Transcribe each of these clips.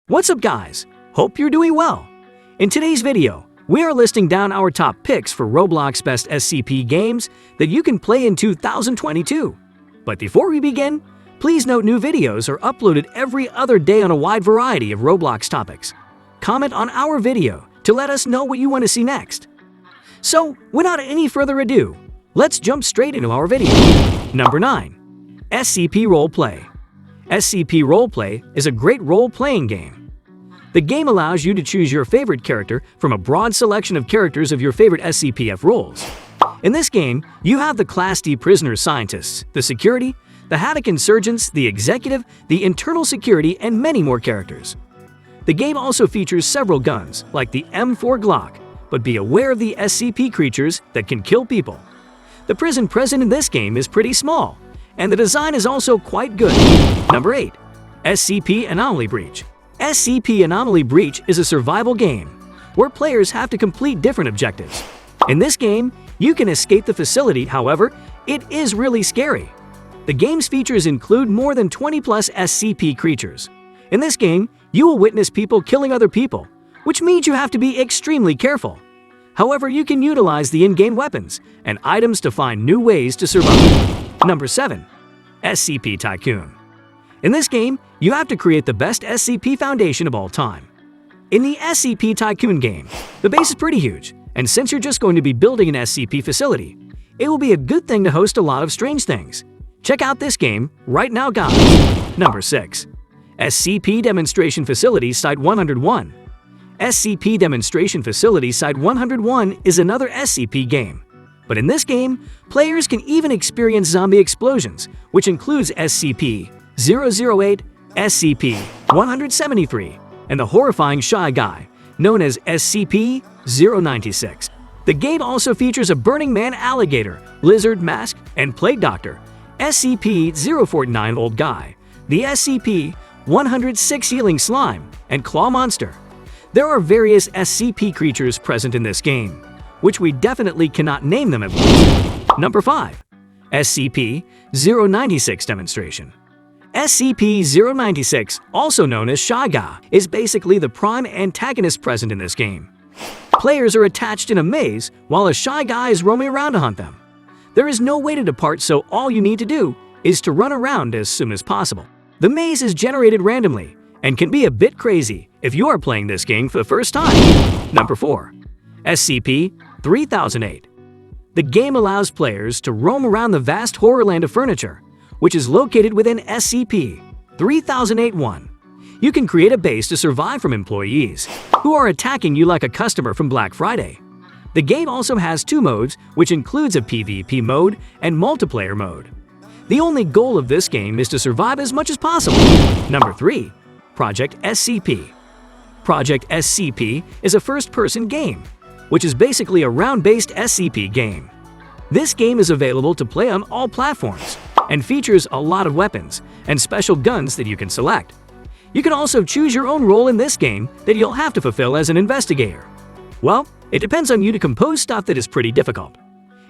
What's up, guys? Hope you're doing well. In today's video, we are listing down our top picks for Roblox Best SCP Games that you can play in 2022. But before we begin, please note new videos are uploaded every other day on a wide variety of Roblox topics. Comment on our video to let us know what you want to see next. So, without any further ado, let's jump straight into our video. Number 9. SCP Roleplay. SCP Roleplay is a great role-playing game. The game allows you to choose your favorite character from a broad selection of characters of your favorite SCPF roles. In this game, you have the Class D prisoner scientists, the security, the Haddock insurgents, the executive, the internal security, and many more characters. The game also features several guns, like the M4 Glock, but be aware of the SCP creatures that can kill people. The prison present in this game is pretty small, and the design is also quite good. Number 8. SCP Anomaly Breach. SCP Anomaly Breach is a survival game where players have to complete different objectives. In this game, you can escape the facility, however, it is really scary. The game's features include more than 20+ SCP creatures. In this game, you will witness people killing other people, which means you have to be extremely careful. However, you can utilize the in-game weapons and items to find new ways to survive. Number 7. SCP Tycoon. In this game, you have to create the best SCP foundation of all time. In the SCP Tycoon game, the base is pretty huge, and since you're just going to be building an SCP facility, it will be a good thing to host a lot of strange things. Check out this game right now, guys. Number 6. SCP Demonstration Facility Site 101. SCP Demonstration Facility Site 101 is another SCP game. But in this game, players can even experience zombie explosions, which includes SCP-008, SCP-173, and the horrifying Shy Guy, known as SCP-096. The game also features a Burning Man alligator, lizard mask, and plague doctor, SCP-049 Old Guy, the SCP-106 Healing Slime, and Claw Monster. There are various SCP creatures present in this game, which we definitely cannot name them at once. Number 5. SCP-096 Demonstration. SCP-096, also known as Shy Guy, is basically the prime antagonist present in this game. Players are attached in a maze while a Shy Guy is roaming around to hunt them. There is no way to depart, so all you need to do is to run around as soon as possible. The maze is generated randomly and can be a bit crazy if you are playing this game for the first time. Number 4. SCP-3008. The game allows players to roam around the vast horror land of furniture, which is located within SCP-3008-1. You can create a base to survive from employees who are attacking you like a customer from Black Friday. The game also has 2 modes, which includes a PvP mode and multiplayer mode. The only goal of this game is to survive as much as possible. Number 3. Project SCP. Project SCP is a first-person game, which is basically a round-based SCP game. This game is available to play on all platforms and features a lot of weapons and special guns that you can select. You can also choose your own role in this game that you'll have to fulfill as an investigator. Well, it depends on you to compose stuff that is pretty difficult.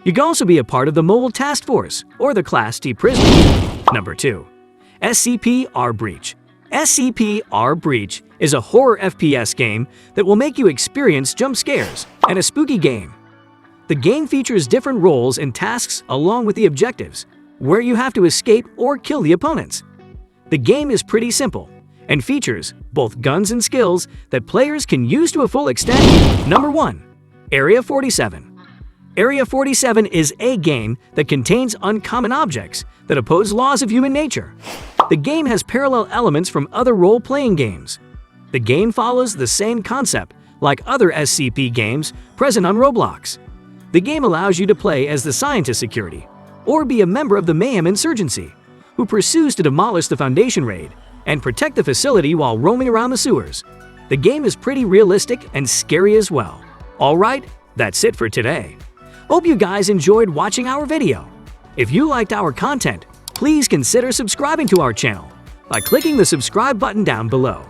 You can also be a part of the Mobile Task Force or the Class D Prisoners. Number 2. SCP-R Breach. SCP-R Breach is a horror FPS game that will make you experience jump scares and a spooky game. The game features different roles and tasks along with the objectives, where you have to escape or kill the opponents. The game is pretty simple and features both guns and skills that players can use to a full extent. Number 1. Area 47. Area 47 is a game that contains uncommon objects that oppose laws of human nature. The game has parallel elements from other role-playing games. The game follows the same concept like other SCP games present on Roblox. The game allows you to play as the scientist security or be a member of the Mayhem Insurgency, who pursues to demolish the Foundation raid and protect the facility while roaming around the sewers. The game is pretty realistic and scary as well. Alright, that's it for today. Hope you guys enjoyed watching our video. If you liked our content, please consider subscribing to our channel by clicking the subscribe button down below.